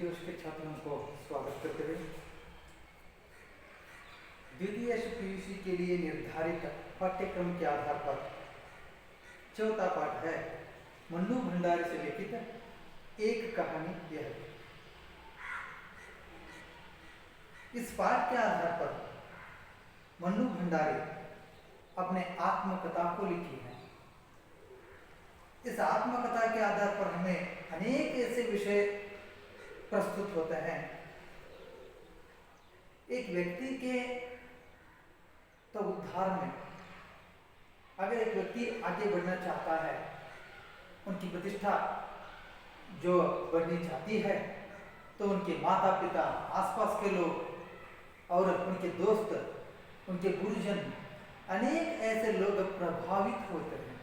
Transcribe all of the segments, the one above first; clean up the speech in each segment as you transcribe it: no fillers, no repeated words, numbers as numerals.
जोश के छात्रों को स्वागत करते हुए द्वितीय पीयूसी के लिए निर्धारित पाठ्यक्रम के आधार पर चौथा पाठ है मन्नू भंडारी से लिखित एक कहानी यह। इस पाठ के आधार पर मन्नू भंडारी अपने आत्मकथा को लिखी है। इस आत्मकथा के आधार पर हमें अनेक ऐसे विषय प्रस्तुत होते हैं। एक व्यक्ति के तो उद्धार में अगर एक व्यक्ति आगे बढ़ना चाहता है, उनकी प्रतिष्ठा जो बढ़नी चाहती है, तो उनके माता पिता, आसपास के लोग और उनके दोस्त, उनके गुरुजन, अनेक ऐसे लोग प्रभावित होते हैं।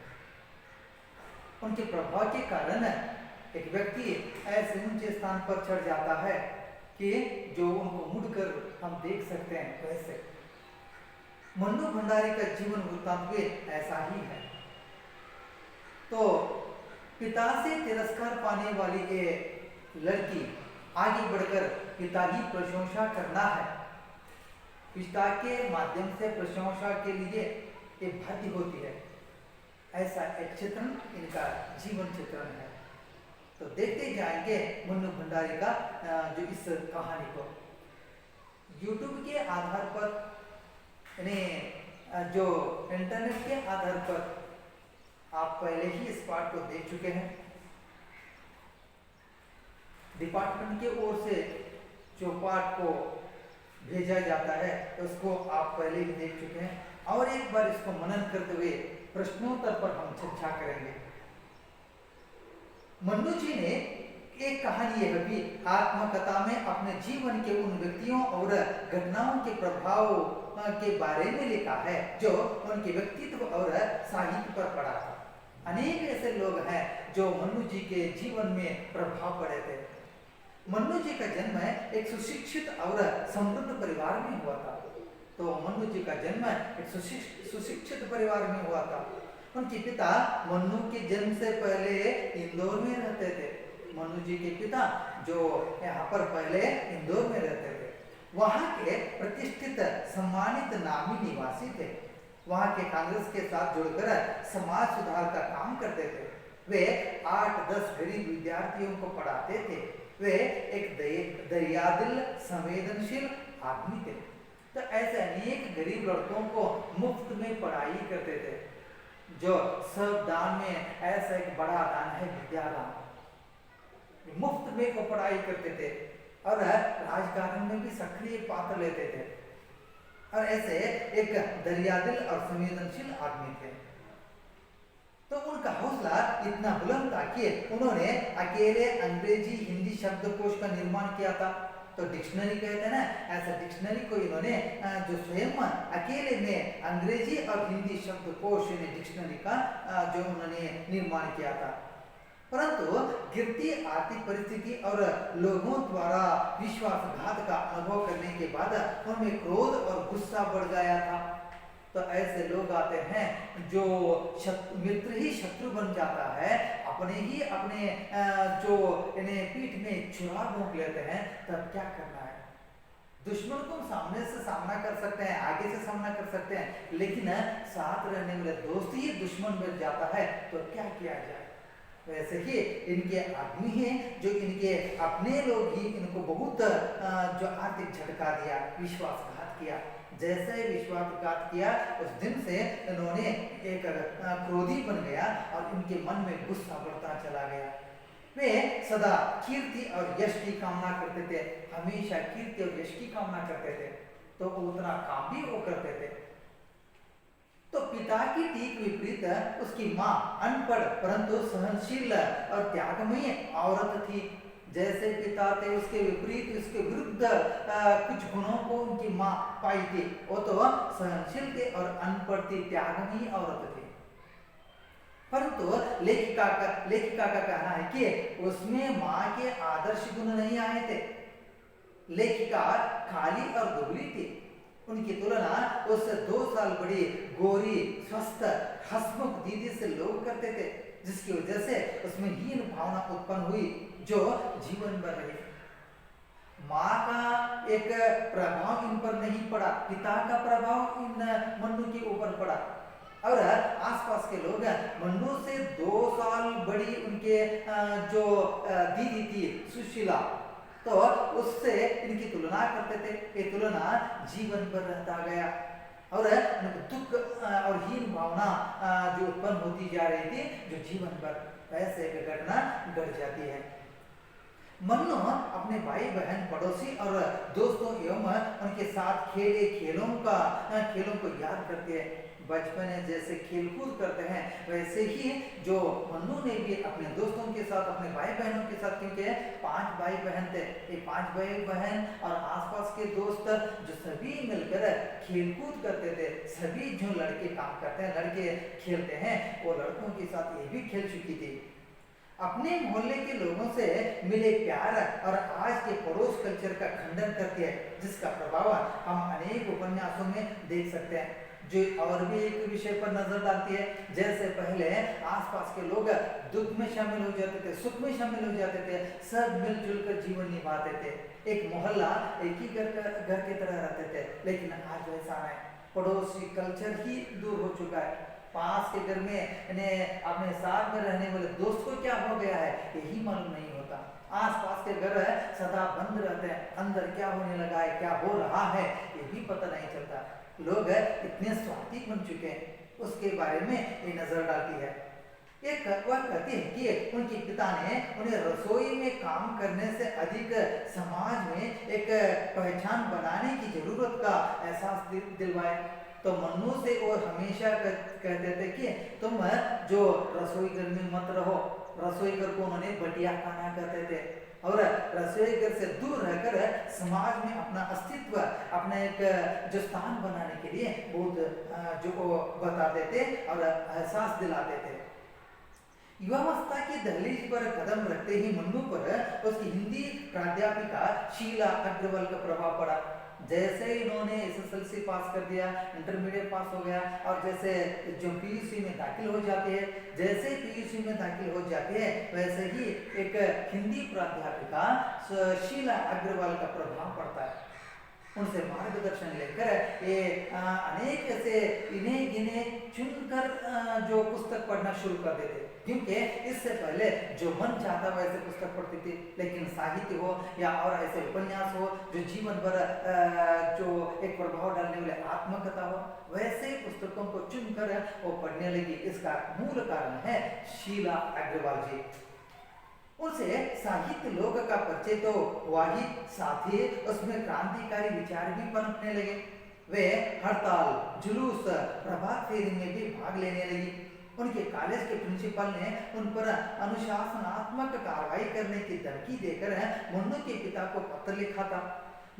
उनके प्रभाव के कारण एक व्यक्ति ऐसे ऊंचे स्थान पर चढ़ जाता है कि जो उनको मुड़कर हम देख सकते हैं। वैसे मन्नू भंडारी का जीवन वृत्तांत भी ऐसा ही है। तो पिता से तिरस्कार पाने वाली ये लड़की आगे बढ़कर पिता की प्रशंसा करना है, पिता के माध्यम से प्रशंसा के लिए ये भर्ती होती है। ऐसा एक चित्रण इनका जीवन चित्रण है। तो देखते जाएंगे मन्नू भंडारी का जो इस कहानी को YouTube के आधार पर, यानी जो इंटरनेट के आधार पर आप पहले ही इस पाठ को देख चुके हैं। डिपार्टमेंट के ओर से जो पाठ को भेजा जाता है उसको आप पहले ही देख चुके हैं, और एक बार इसको मनन करते हुए प्रश्नोत्तर पर हम चर्चा करेंगे। मन्नू जी ने एक कहानी यह भी आत्मकथा में अपने जीवन के उन व्यक्तियों और घटनाओं के प्रभाव के बारे में लिखा है जो उनके व्यक्तित्व और साहित्य पर पड़ा था। अनेक ऐसे लोग हैं जो मन्नू जी के जीवन में प्रभाव पड़े थे। मन्नू जी का जन्म एक सुशिक्षित और समृद्ध परिवार में हुआ था। तो मन्नू जी का जन्म एक सुशिक्षित परिवार में हुआ था। उनके पिता मन्नू के जन्म से पहले इंदौर में रहते थे। मन्नू जी के पिता जो यहाँ पर पहले इंदौर में रहते थे, वहाँ के प्रतिष्ठित सम्मानित नामी निवासी थे। वहाँ के कांग्रेस के साथ जुड़कर समाज सुधार का काम करते थे। वे 8-10 गरीब विद्यार्थियों को पढ़ाते थे। वे एक दरियादिल संवेदनशील आदमी थे। तो ऐसे अनेक गरीब लड़कों को मुफ्त में पढ़ाई करते थे। जो सब दान में ऐसा एक बड़ा दान है विद्यादान, मुफ्त में को पढ़ाई करते थे और राजकारण में भी सक्रिय पात्र लेते थे, और ऐसे एक दरियादिल और संवेदनशील आदमी थे। तो उनका हौसला इतना बुलंद था कि उन्होंने अकेले अंग्रेजी हिंदी शब्दकोश का निर्माण किया था। तो डिक्शनरी कहते हैं ना, ऐसा डिक्शनरी को इन्होंने जो स्वयं अकेले में अंग्रेजी और हिंदी शब्दकोश डिक्शनरी का जो उन्होंने निर्माण किया था। परंतु गिरती आर्थिक परिस्थिति और लोगों द्वारा विश्वासघात का अनुभव करने के बाद उनमें क्रोध और गुस्सा बढ़ गया था। तो ऐसे लोग आते हैं जो मित्र ही शत्रु बन जाता है, अपने जो इन्हें पीठ में छुरा भोंक लेते हैं। तब क्या करना है? दुश्मन को सामने से सामना कर सकते हैं, आगे से सामना कर सकते हैं, लेकिन साथ रहने वाले दोस्त ही दुश्मन बन जाता है। तो क्या किया जाए? वैसे ही इनके आदमी हैं जो इनके अपने लोग ही इनको बहुत जो आर्थिक झटका दिया, विश्वासघात किया। जैसे विश्वासघात किया उस दिन से इन्होंने एक क्रोधी बन गया और इनके मन में गुस्सा बढ़ता चला गया। वे सदा कीर्ति और यश की कामना करते थे, हमेशा कीर्ति और यश की कामना करते थे। तो उतना काम भी वो करते थे। तो पिता की ठीक विपरीत उसकी माँ अनपढ़ परंतु सहनशील और त्यागमयी औरत थी। जैसे पिता थे उसके विपरीत, उसके विरुद्ध कुछ गुणों को उनकी माँ पाई थी। वो तो सहनशील थे और अनपढ़ थी, त्यागमयी औरत थी। परंतु लेखिका का कहना है कि उसमें माँ के आदर्श गुण नहीं आए थे। लेखिका काली और दुबली थी। उनकी तुलना उससे 2 साल बड़ी गोरी स्वस्थ हंसमुख दीदी से लोग करते थे, जिसकी वजह से उसमें हीन भावना उत्पन्न हुई जो जीवन भर रही। माँ का एक प्रभाव इन पर नहीं पड़ा, पिता का प्रभाव इन मन्नू के ऊपर पड़ा। और आसपास के लोग मन्नू से 2 साल बड़ी उनके जो दीदी थी सुशीला, तो उससे इनकी तुलना करते थे। ये तुलना जीवन भर रहता गया और दुख और हीन भावना जो उत्पन्न होती जा रही थी, जो जीवन भर ऐसे एक घटना घट जाती है। मन्नू अपने भाई बहन पड़ोसी और दोस्तों एवं उनके साथ खेले खेलों को याद करते हैं। बचपन में जैसे खेलकूद करते हैं वैसे ही जो मन्नू ने भी अपने दोस्तों के साथ, अपने भाई बहनों के साथ, क्योंकि 5 भाई बहन थे, ये 5 भाई बहन और आसपास के दोस्त जो सभी मिलकर खेलकूद करते थे। सभी जो लड़के काम करते हैं, लड़के खेलते हैं, वो लड़कों के साथ ये भी खेल चुकी थी। अपने मोहल्ले के लोगों से मिले प्यार और आज के पड़ोस कल्चर का खंडन करती है, जिसका प्रभाव हम अनेक उपन्यासों में देख सकते हैं, जो और भी एक विषय पर नजर डालती है। जैसे पहले आसपास के लोग दुख में शामिल हो जाते थे, सुख में शामिल हो जाते थे, सब मिलजुल कर जीवन निभाते थे, एक मोहल्ला एक ही घर की तरह रहते थे। लेकिन आज वैसा नहीं, पड़ोसी कल्चर ही दूर हो चुका है। पास के घर में अपने साथ में रहने वाले दोस्त को क्या हो गया है यही मालूम नहीं होता। आसपास के घर सदा बंद रहते हैं, अंदर क्या होने लगा है, क्या हो रहा है ये भी पता नहीं चलता। लोग इतने स्वार्थी बन चुके हैं, उसके बारे में ये नजर डालती है। एक वह कहती है कि उनके पिता ने उन्हें रसोई में काम करने से अधिक समाज में एक पहचान बनाने की जरूरत का एहसास दिलवाया। तो मन्नू से वो हमेशा कहते थे कि तुम जो रसोई घर में मत रहो। रसोई घर को उन्होंने बटिया खाना कहते थे और रसोई घर से दूर रहकर समाज में अपना अस्तित्व, अपना एक जो स्थान बनाने के लिए बहुत जो बताते थे और एहसास दिलाते थे। युवावस्था की दहलीज पर कदम रखते ही मन्नू पर उसकी हिंदी प्राध्यापिका शीला अग्रवाल का प्रभाव पड़ा। जैसे इन्होंने एसएसएलसी पास कर दिया, इंटरमीडिएट पास हो गया और जैसे जो पीयूसी में दाखिल हो जाते हैं, जैसे पीयूसी में दाखिल हो जाते हैं वैसे ही एक हिंदी प्राध्यापिका शीला अग्रवाल का प्रभाव पड़ता है। उनसे मार्गदर्शन लेकर ये अनेक ऐसे इन्हें गिने चुनकर जो पुस्तक पढ़ना शुरू कर देते, क्योंकि इससे पहले जो मन चाहता वैसे पुस्तक पढ़ती थी। लेकिन साहित्य हो या और ऐसे उपन्यास हो जो जीवन भर जो एक प्रभाव डालने वाले आत्मकथा हो, वैसे पुस्तकों को चुनकर वो पढ़ने लगी। इसका मूल कारण है शीला अग्रवाल जी। उनसे साहित्य लोक का परिचय तो हुआ ही, साथ ही उसमें क्रांतिकारी विचार भी पनपने लगे। वे हड़ताल, जुलूस, प्रभात फेरी में भी भाग लेने लगी। उनके कॉलेज के प्रिंसिपल ने उन पर अनुशासनात्मक कार्रवाई करने की धमकी देकर मन्नू के पिता को पत्र लिखा था।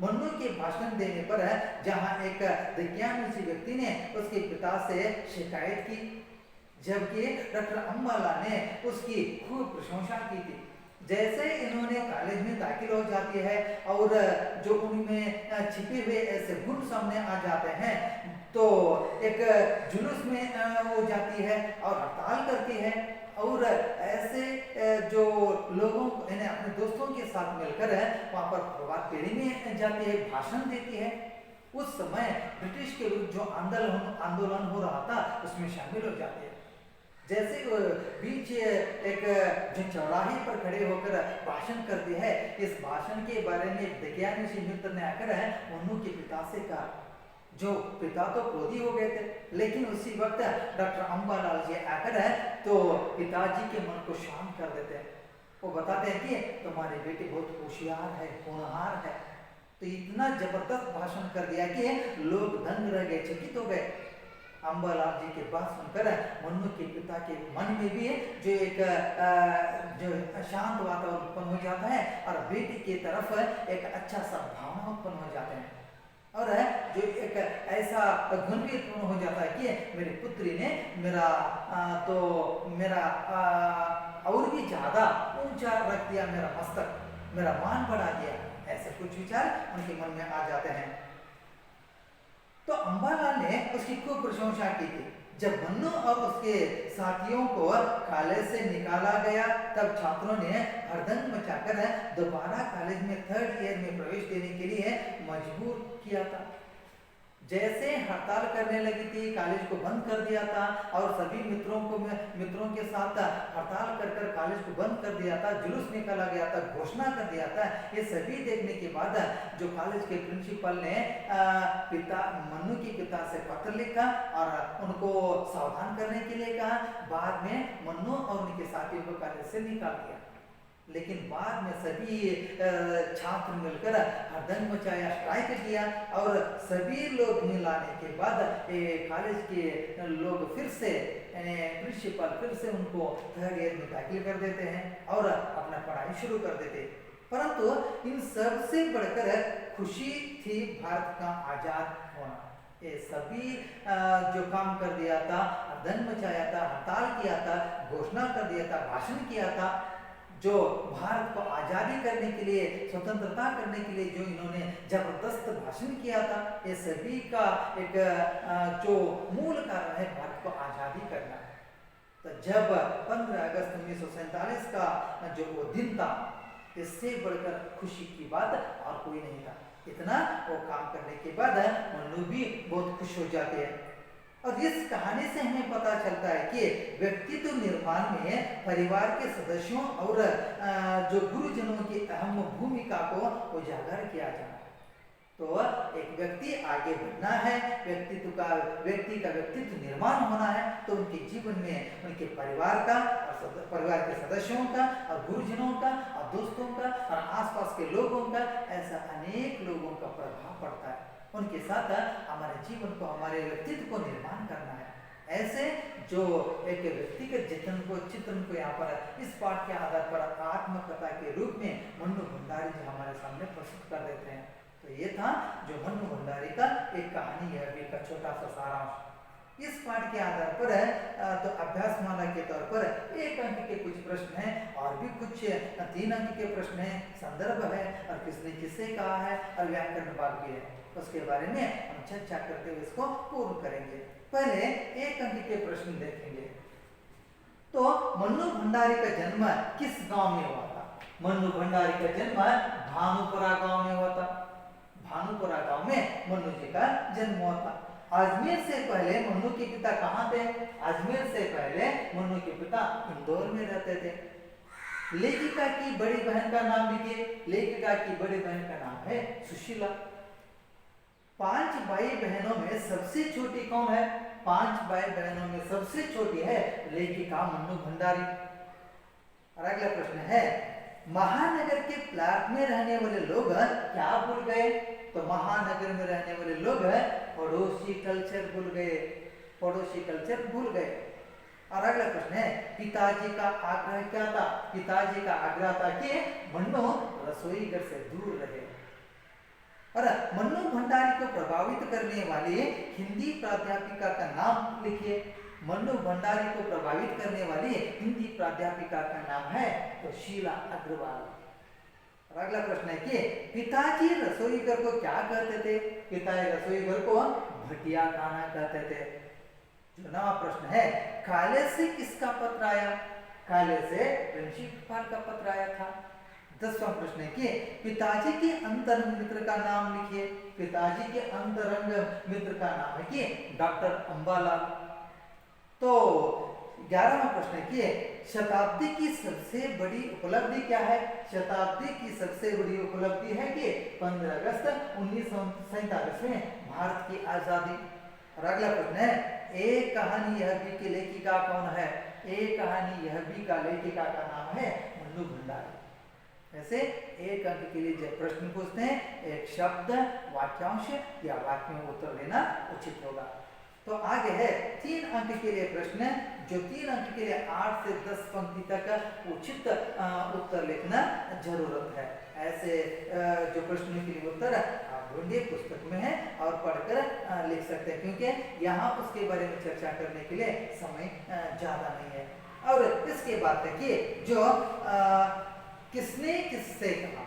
मन्नू के भाषण देने पर जहां एक विज्ञानी व्यक्ति ने उसके पिता से शिकायत की, जबकि डॉक्टर अम्बाला ने उसकी खूब प्रशंसा की थी। जैसे इन्होंने कॉलेज में दाखिल हो जाती है और जो उनमें छिपे हुए ऐसे गुण सामने आ जाते हैं, तो एक जुलूस में वो जाती है और हड़ताल करती है और ऐसे जो लोगों यानी अपने दोस्तों के साथ मिलकर वहाँ पर प्रभात फेरी में जाती है, भाषण देती है। उस समय ब्रिटिश के विरुद्ध जो आंदोलन हो रहा था उसमें शामिल हो जाते हैं। जैसे बीच एक जो चौराहे पर खड़े होकर भाषण करती है, इस भाषण के बारे में एक विज्ञानी मित्र ने आकर मन्नू के पिता से कहा, जो पिता तो क्रोधी हो गए थे, लेकिन उसी वक्त डॉक्टर अम्बालाल जी आकर तो पिताजी के मन को शांत कर देते हैं। वो बताते हैं कि तुम्हारी बेटी बहुत होशियार है, होनहार है। तो इतना जबरदस्त भाषण कर दिया कि लोग दंग रह गए, चकित हो गए। अम्बालाल जी के बात सुनकर मन्नू के पिता के मन में भी जो एक जो शांत वातावरण उत्पन्न हो जाता है और बेटी की तरफ एक अच्छा सा भावना उत्पन्न हो जाते हैं और जो एक ऐसा गुण भी उत्पन्न हो जाता है कि मेरी पुत्री ने मेरा और भी ज्यादा ऊंचा रख दिया, मेरा मस्तक, मेरा मान बढ़ा दिया। ऐसे कुछ विचार उनके मन में आ जाते हैं। तो अम्बालाल ने उसकी खूब प्रशंसा की थी। जब मन्नू और उसके साथियों को कॉलेज से निकाला गया, तब छात्रों ने हड़दंग मचाकर दोबारा कॉलेज में 3rd ईयर में प्रवेश देने के लिए मजबूर किया था। जैसे हड़ताल करने लगी थी, कॉलेज को बंद कर दिया था और सभी मित्रों के साथ हड़ताल कर कॉलेज को बंद कर दिया था, जुलूस निकाला गया था, घोषणा कर दिया था। ये सभी देखने के बाद जो कॉलेज के प्रिंसिपल ने मन्नू के पिता से पत्र लिखा और उनको सावधान करने के लिए कहा। बाद में मन्नू और उनके साथियों को कॉलेज से निकाल दिया, लेकिन बाद में सभी छात्र मिलकर हड़दंग मचाया, स्ट्राइक किया और सभी लोग मिलाने के बाद कॉलेज के लोग फिर से प्रिंसिपल फिर से उनको 3rd ईयर में दाखिल कर देते हैं और अपना पढ़ाई शुरू कर देते। परंतु इन सब से बढ़कर खुशी थी भारत का आजाद होना। ये सभी जो काम कर दिया था, हड़दंग मचाया था, हड़ताल किया था, घोषणा कर दिया था, भाषण किया था, जो भारत को आज़ादी करने के लिए, स्वतंत्रता करने के लिए जो इन्होंने जबरदस्त भाषण किया था, ये सभी का एक जो मूल कारण है भारत को आज़ादी करना। तो जब 15 अगस्त 1947 का जो वो दिन था, इससे बढ़कर खुशी की बात और कोई नहीं था। इतना वो काम करने के बाद मन्नू भी बहुत खुश हो जाते हैं। और इस कहानी से हमें पता चलता है कि व्यक्तित्व निर्माण में परिवार के सदस्यों और जो गुरुजनों की अहम भूमिका को उजागर किया जाना। तो एक व्यक्ति आगे बढ़ना है, व्यक्ति का व्यक्तित्व निर्माण होना है, तो उनके जीवन में उनके परिवार का और परिवार के सदस्यों का और गुरुजनों का और दोस्तों का और आसपास के लोगों का, ऐसा अनेक लोगों का प्रभाव पड़ता है। उनके साथ हमारे जीवन को, हमारे व्यक्तित्व को निर्माण करना है। ऐसे जो एक व्यक्तिगत चित्रण को यहाँ पर इस पाठ के आधार पर आत्मकथा के रूप में मन्नू भंडारी जी हमारे सामने प्रस्तुत कर देते हैं। तो ये था जो मन्नू भंडारी का एक कहानी है, अभी का छोटा सा सारांश। इस पाठ के आधार पर तो अभ्यासमाला के तौर पर 1 अंक के कुछ प्रश्न हैं और भी कुछ 3 अंक के प्रश्न हैं, संदर्भ है और किसने किससे कहा है और व्याकरण भाग भी है। उसके बारे में हम चर्चा करते हुए इसको पूर्ण करेंगे। पहले 1 अंक के प्रश्न देखेंगे। तो मन्नू भंडारी का जन्म किस गांव में हुआ था? मन्नू भंडारी का जन्म भानुपुरा गांव में हुआ था। भानुपुरा गांव में मन्नू जी का जन्म हुआ था। अजमेर से पहले मन्नू के पिता कहाँ थे? अजमेर से पहले मन्नू के पिता इंदौर में रहते थे। लेखिका की बड़ी बहन का नाम लिखिए। लेखिका की बड़ी बहन का नाम है सुशीला। 5 भाई बहनों में सबसे छोटी कौन है? 5 भाई बहनों में सबसे छोटी है लेखिका मन्नू भंडारी। और अगला प्रश्न है, महानगर के प्लाट में रहने वाले लोग क्या भूल गए? तो महानगर में रहने वाले लोग पड़ोसी कल्चर भूल गए। पड़ोसी कल्चर भूल गए। और अगला प्रश्न है, पिताजी का आग्रह क्या था? पिताजी का आग्रह था कि मन्नू रसोई घर से दूर रहे। और मन्नू भंडारी को प्रभावित करने वाली हिंदी प्राध्यापिका का नाम लिखिए। मन्नू भंडारी को प्रभावित करने वाली हिंदी प्राध्यापिका का नाम है तो शीला अग्रवाल। और अगला प्रश्न है कि पिताजी रसोई घर को क्या कहते थे? पिताजी रसोई घर को भटिया खाना कहते थे। जो नवा प्रश्न है, कॉलेज से किसका पत्र आया? कॉलेज से प्रिंसिपल का पत्र आया था। 10वां प्रश्न है कि पिताजी के अंतरंग मित्र का नाम लिखिए। पिताजी के अंतरंग मित्र का नाम है कि डॉक्टर अंबालाल। तो 11वां प्रश्न है कि शताब्दी की सबसे बड़ी उपलब्धि क्या है? शताब्दी की सबसे बड़ी उपलब्धि है कि 15 अगस्त 1947 में भारत की आजादी। और अगला प्रश्न है, एक कहानी यह भी की लेखिका कौन है? एक कहानी यह भी का लेखिका का नाम है मन्नू भंडारी। ऐसे 1 अंक के लिए जब प्रश्न पूछते हैं, एक शब्द, वाक्यांश या वाक्य में उत्तर देना उचित होगा। तो आगे है 3 अंक के लिए प्रश्न, जो 3 अंक के लिए 8 से 10 पंक्ति तक उचित उत्तर लिखना जरूरत है। ऐसे जो प्रश्नों के लिए उत्तर आप ढूंढिए, पुस्तक में है और पढ़कर लिख सकते हैं, क्योंकि यहाँ उसके बारे में चर्चा करने के लिए समय ज़्यादा नहीं है। और इसके बाद देखिए, जो किसने किससे कहा,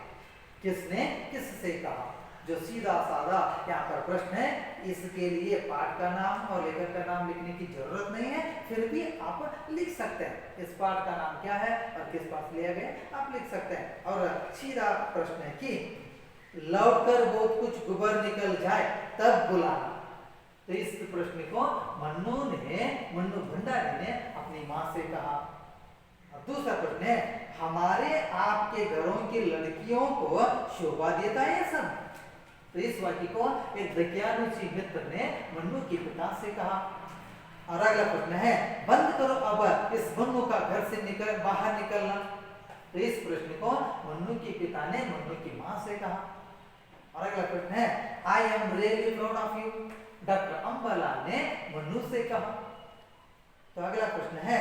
किसने किससे कहा, जो सीधा साधा यहाँ पर प्रश्न है, इसके लिए पाठ का नाम और लेखक का नाम लिखने की जरूरत नहीं है, फिर भी आप लिख सकते हैं। इस पाठ का नाम क्या है और किस पाठ लिया गया आप लिख सकते हैं। और सीधा प्रश्न है कि लौटकर बहुत कुछ गुबर निकल जाए तब बुलाना। तो इस प्रश्न को मन्नू भंडारी ने अपनी माँ से कहा। दूसरा प्रश्न है, हमारे आपके घरों की लड़कियों को शोभा देता है सब। तो इस वाक्य को एक दकियानुसी मित्र ने मन्नू के पिता से कहा। और अगला प्रश्न है, बंद करो अब इस मन्नू का घर से बाहर निकलना। तो इस प्रश्न को मन्नू के पिता ने मन्नू की माँ से कहा। और अगला प्रश्न है, I am really proud of you, doctor Ambalal ने मन्नू से कहा। तो अगला प्रश्न है,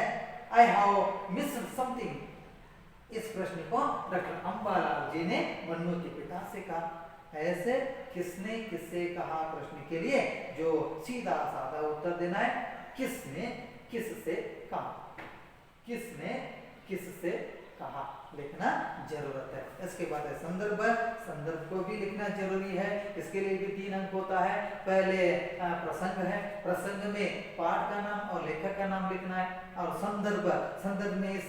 आई हैव मिस्ड समथिंग। इस प्रश्न को डॉक्टर अंबालाल जी ने मन्नू के पिता से कहा। ऐसे किसने किससे कहा प्रश्न के लिए जो सीधा साधा उत्तर देना है, किसने किससे कहा, किसने किससे कहा लिखना जरूरत है। इसके बाद है संदर्भ। संदर्भ को भी लिखना जरूरी है, इसके लिए भी 3 अंक होता है। पहले प्रसंग है, प्रसंग में पाठ का नाम और लेखक का नाम लिखना है। और संदर्भ, संदर्भ में इस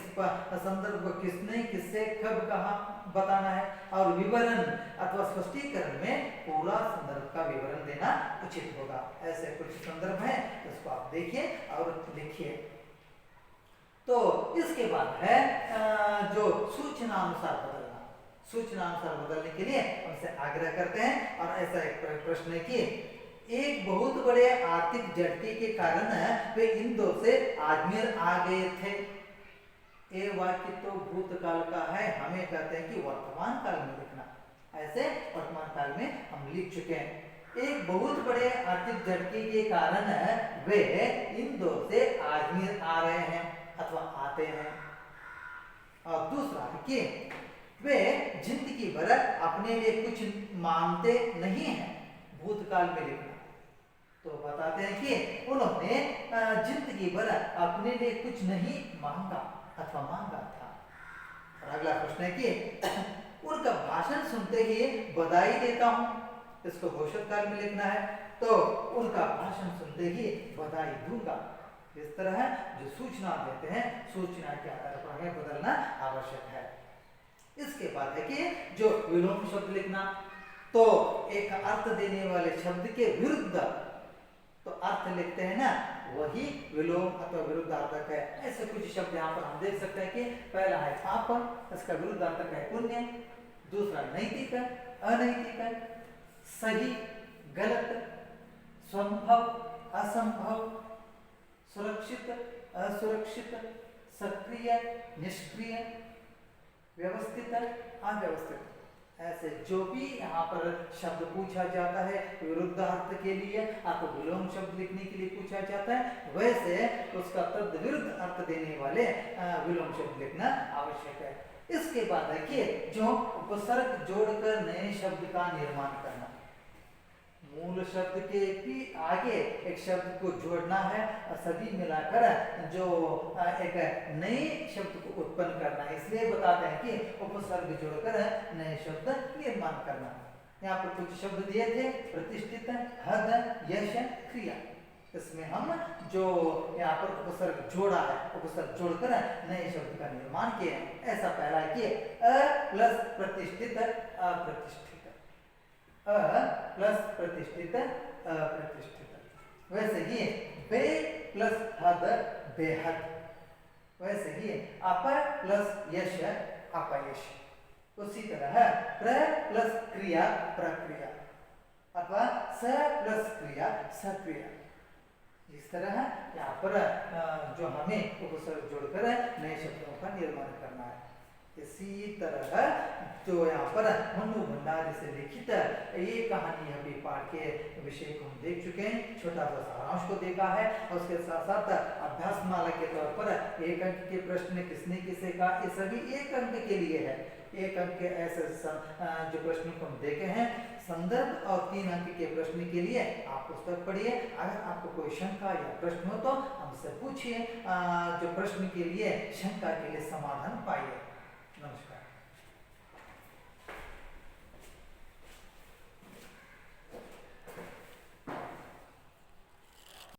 संदर्भ किसने किससे कब कहा बताना है। और विवरण अथवा स्पष्टीकरण में पूरा संदर्भ का विवरण देना उचित होगा। ऐसे कुछ संदर्भ है, इसको आप देखिए और लिखिए। तो इसके बाद है जो सूचना अनुसार बदलना। सूचना अनुसार बदलने के लिए हमसे आग्रह करते हैं। और ऐसा एक प्रश्न है कि एक बहुत बड़े आर्थिक झटके के कारण वे इंदौर से अजमेर आ गए थे। ये वाक्य तो भूतकाल का है, हमें कहते हैं कि वर्तमान काल में लिखना। ऐसे वर्तमान काल में हम लिख चुके हैं। एक बहुत बड़े आर्थिक झटके के कारण वे इंदौर से अजमेर आ रहे हैं अथवा आते हैं। और दूसरा है कि वे जिंदगी भर अपने लिए कुछ मांगते नहीं हैं, भूतकाल में लिखना। तो बताते हैं कि उन्होंने जिंदगी भर अपने लिए कुछ नहीं मांगा अथवा मांगा था। और अगला प्रश्न है कि उनका भाषण सुनते ही बधाई देता हूं। इसको भविष्य काल में लिखना है। तो उनका भाषण सुनते ही बधाई दूंगा। इस तरह जो सूचना देते हैं, सूचना के आधार पर हमें बदलना आवश्यक है। इसके बाद है कि जो विलोम शब्द लिखना। तो एक अर्थ देने वाले शब्द के विरुद्ध तो अर्थ लिखते हैं ना, वही विलोम अथवा विरुद्धार्थक है। ऐसे कुछ शब्द यहाँ पर हम देख सकते हैं कि पहला है पाप, इसका विरुद्धार्थक है पुण्य। दूसरा नैतिक, अनैतिक, सही, गलत, संभव, असंभव, सुरक्षित, असुरक्षित, सक्रिय, निष्क्रिय, व्यवस्थित, अव्यवस्थित। ऐसे जो भी यहाँ पर शब्द पूछा जाता है विरुद्धार्थ के लिए, आपको विलोम शब्द लिखने के लिए पूछा जाता है, वैसे उसका तद विरुद्ध अर्थ देने वाले विलोम शब्द लिखना आवश्यक है। इसके बाद है कि जो उपसर्ग जोड़कर नए शब्द का निर्माण करना। मूल शब्द के भी आगे एक शब्द को जोड़ना है और सभी मिलाकर जो एक नए शब्द को उत्पन्न करना है। इसलिए बताते हैं कि उपसर्ग जोड़कर नए शब्द निर्माण करना। यहाँ पर कुछ शब्द दिए थे, प्रतिष्ठित, हद, यश, क्रिया। इसमें हम जो यहाँ पर उपसर्ग जोड़ा है, उपसर्ग जोड़कर नए शब्द का निर्माण किए हैं। ऐसा पहला है कि अ प्लस प्रतिष्ठित, अप्रतिष्ठित, अ प्लस प्रतिष्ठित, अप्रतिष्ठित। वैसे ही बे प्लस हद, बेहद। वैसे ही अप प्लस यश, अपयश। उसी तरह प्र प्लस क्रिया, प्रक्रिया, अथवा स प्लस क्रिया, सक्रिया। इस तरह यहाँ पर जो हमें उपसर्ग जोड़कर नए शब्दों का निर्माण करना है। इसी तरह जो यहाँ पर मन्नू भंडारी से लिखित ये कहानी अभी पाठ के विषय को हम देख चुके हैं, छोटा सा सारांश को देखा है। और उसके साथ साथ अभ्यास माला के तौर पर 1 अंक के प्रश्न किसने किसे कहा, ये सभी 1 अंक के लिए है। 1 अंक के ऐसे जो प्रश्न को हम देखे हैं, संदर्भ और 3 अंक के प्रश्न के लिए आप पुस्तक पढ़िए। अगर आपको कोई शंका या प्रश्न हो तो हमसे पूछिए, जो प्रश्न के लिए शंका के लिए समाधान पाइए। नमस्कार।